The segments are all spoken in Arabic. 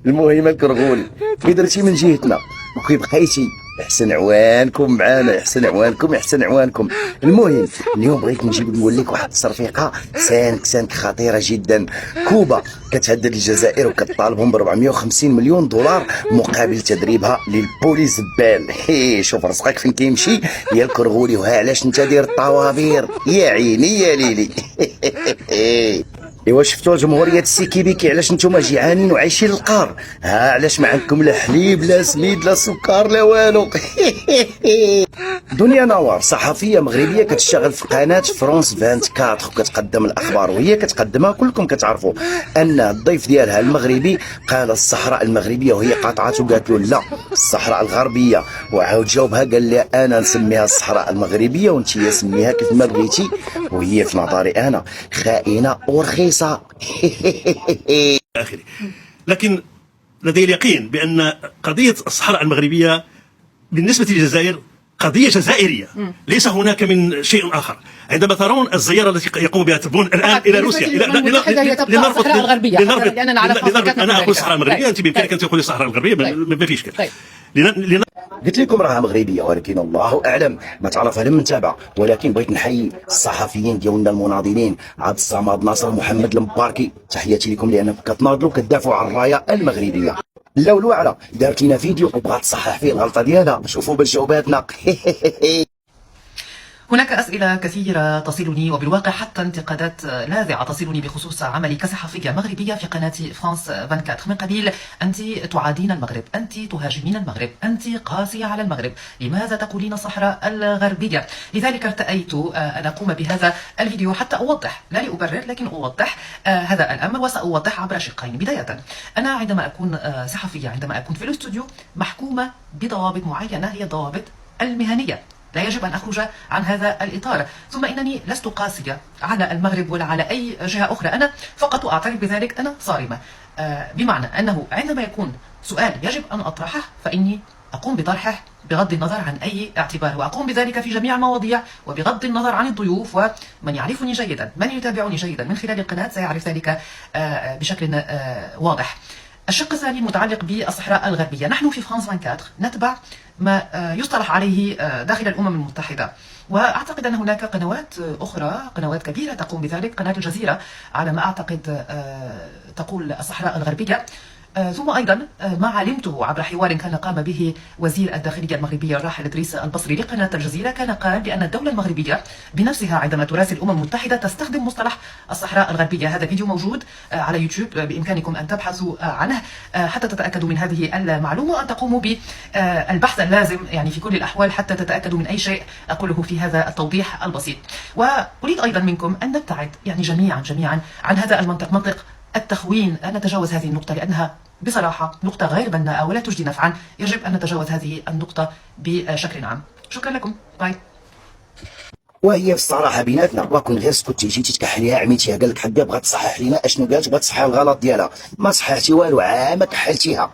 المهم الكرغول كي درتي من جهتنا وكي بقيتي احسن عوانكم معانا، احسن عوانكم احسن عوانكم. المهم اليوم بغيت نقول لك واحد التصرفيقه سانك خطيره جدا. كوبا كتهدد الجزائر وكتطالبهم ب 450 مليون دولار مقابل تدريبها للبوليس بال. شوف رزقك فين كيمشي يا الكرغولي، وها علاش انت داير الطوابير يا عيني يا ليلي. ايوا شفتوا جمهوريه السيكيبيكي علاش نتوما جيعانين وعايشين القار؟ ها علاش ما عندكم لا حليب لا سميد لا سكر لا والو. دنيا نوار صحفيه مغربيه كتشتغل في قناه فرانس 24 وكتقدم الاخبار، وهي كتقدمها كلكم كتعرفوا ان الضيف ديالها المغربي قال الصحراء المغربيه، وهي قاطعته وقالت له لا الصحراء الغربيه، وعاود جاوبها قال لها انا نسميها الصحراء المغربيه وانت سميها كيف ما بغيتي، وهي في نظري انا خائنه ورخيصه. آخره. لكن لدي اليقين بأن قضية الصحراء المغربية بالنسبة للجزائر قضية جزائرية، ليس هناك من شيء آخر. عندما ترون الزيارة التي يقوم بها تبون الآن إلى روسيا، لنربط الغربية أنا أقول الصحراء المغربية، أنت بإمكانك أن تقولي الصحراء الغربية، ما في إشكال. قلت لكم راها مغربيه ولكن الله اعلم ما تعرفها لم نتابع، ولكن بغيت نحيي الصحفيين ديالنا المناضلين عبد الصمد ناصر محمد المباركي، تحياتي لكم لانكم كتناضلوا كتدافعوا عن الرايه المغربيه. لو الوعره دارت لنا فيديو وبغات تصحح فيه الغلطه ديالها، شوفوا بالجواباتنا. هناك أسئلة كثيرة تصلني، وبالواقع حتى انتقادات لاذعة تصلني بخصوص عملي كصحفية مغربية في قناة فرانس 24 من قبيل أنت تعادين المغرب، أنت تهاجمين المغرب، أنت قاسية على المغرب، لماذا تقولين الصحراء الغربية؟ لذلك ارتأيت أن أقوم بهذا الفيديو حتى أوضح، لا لأبرر لكن أوضح هذا الأمر، وسأوضح عبر شقين. بداية أنا عندما أكون صحفية، عندما أكون في الاستوديو محكومة بضوابط معينة، هي الضوابط المهنية، لا يجب أن أخرج عن هذا الإطار. ثم إنني لست قاسية على المغرب ولا على أي جهة أخرى، أنا فقط أعترف بذلك، أنا صارمة، بمعنى أنه عندما يكون سؤال يجب أن أطرحه فإني أقوم بطرحه بغض النظر عن أي اعتبار، وأقوم بذلك في جميع المواضيع وبغض النظر عن الضيوف. ومن يعرفني جيدا، من يتابعني جيدا من خلال القناة سيعرف ذلك بشكل واضح. الشق الثاني متعلق بالصحراء الغربية. نحن في فرانس 24 نتبع ما يصطلح عليه داخل الأمم المتحدة، وأعتقد أن هناك قنوات أخرى، قنوات كبيرة تقوم بذلك. قناة الجزيرة على ما أعتقد تقول الصحراء الغربية. ثم أيضا ما علمته عبر حوار كان قام به وزير الداخلية المغربية الراحل إدريس البصري لقناة الجزيرة، كان قال بأن الدولة المغربية بنفسها عندما تراسل الأمم المتحدة تستخدم مصطلح الصحراء الغربية. هذا فيديو موجود على يوتيوب، بإمكانكم أن تبحثوا عنه حتى تتأكدوا من هذه المعلومة، وأن تقوموا بالبحث اللازم يعني في كل الأحوال حتى تتأكدوا من أي شيء أقوله في هذا التوضيح البسيط. وأريد أيضا منكم أن نبتعد يعني جميعا عن هذا المنطق، منطق التخوين، أن نتجاوز هذه النقطة لأنها بصراحة نقطة غير بناءة ولا تجدي نفعا. يجب أن نتجاوز هذه النقطة بشكل عام. شكرا لكم، باي. وهي في الصراحه بيناتنا وكون غير سكتي جيتي تكحليها عميتيها قال لك حبيبي بغات تصحح لينا اشنو قالت، بغات تصحح الغلط ديالها، ما صححتي والو عا ما كحلتيها.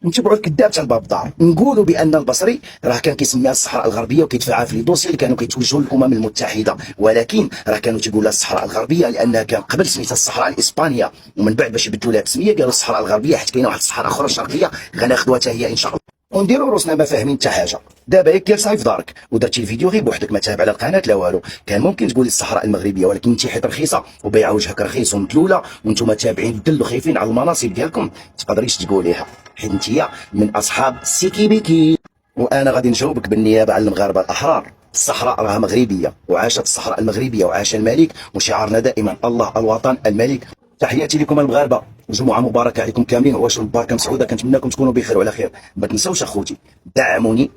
نتبعوا الكذاب تاع الباب الدار. نقولوا بان البصري راه كان كيسميها الصحراء الغربيه وكيدفعها في الدوسي اللي كانوا كيتوجهوا للامم المتحده، ولكن راه كانوا تيقولوا لها الصحراء الغربيه لانها كان قبل سميتها الصحراء الاسبانيه، ومن بعد باش يبدلوا لها التسميه قالوا الصحراء الغربيه حيت كاينه واحد الصحراء اخرى شرقيه غناخذوها حتى هي ان شاء الله، ونديروا روسنا ما فاهمين حتى حاجه. دابا ياك جالسه في دارك ودرتي الفيديو غير بوحدك ما تابع على القناه لا والو، كان ممكن تقولي الصحراء المغربيه، ولكن انت حيت رخيصه وبيع وجهك رخيص ومدلوله وانتم تابعين دلوا خايفين على المناصب ديالكم تقدريش تقوليها حيت انت من اصحاب سيكي بيكي. وانا غادي نجاوبك بالنيابه على المغاربه الاحرار، الصحراء راها مغربيه وعاشت الصحراء المغربيه وعاش الملك، وشعارنا دائما الله الوطن الملك. تحياتي لكم المغاربه وجمعه مباركه عليكم كاملين وعشره مباركه مسعوده، كنتمناكم تكونوا بخير وعلى خير. ما تنساوش اخوتي دعموني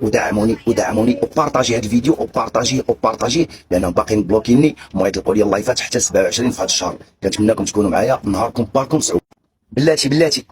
وبارطاجي هذا الفيديو وبارطاجيه لانهم باقيين بلوكيني وما يطلقوا لي اللايفات حتى 27 في هذا الشهر. كنتمناكم تكونوا معايا نهاركم مبارك ومسعود. بلاتي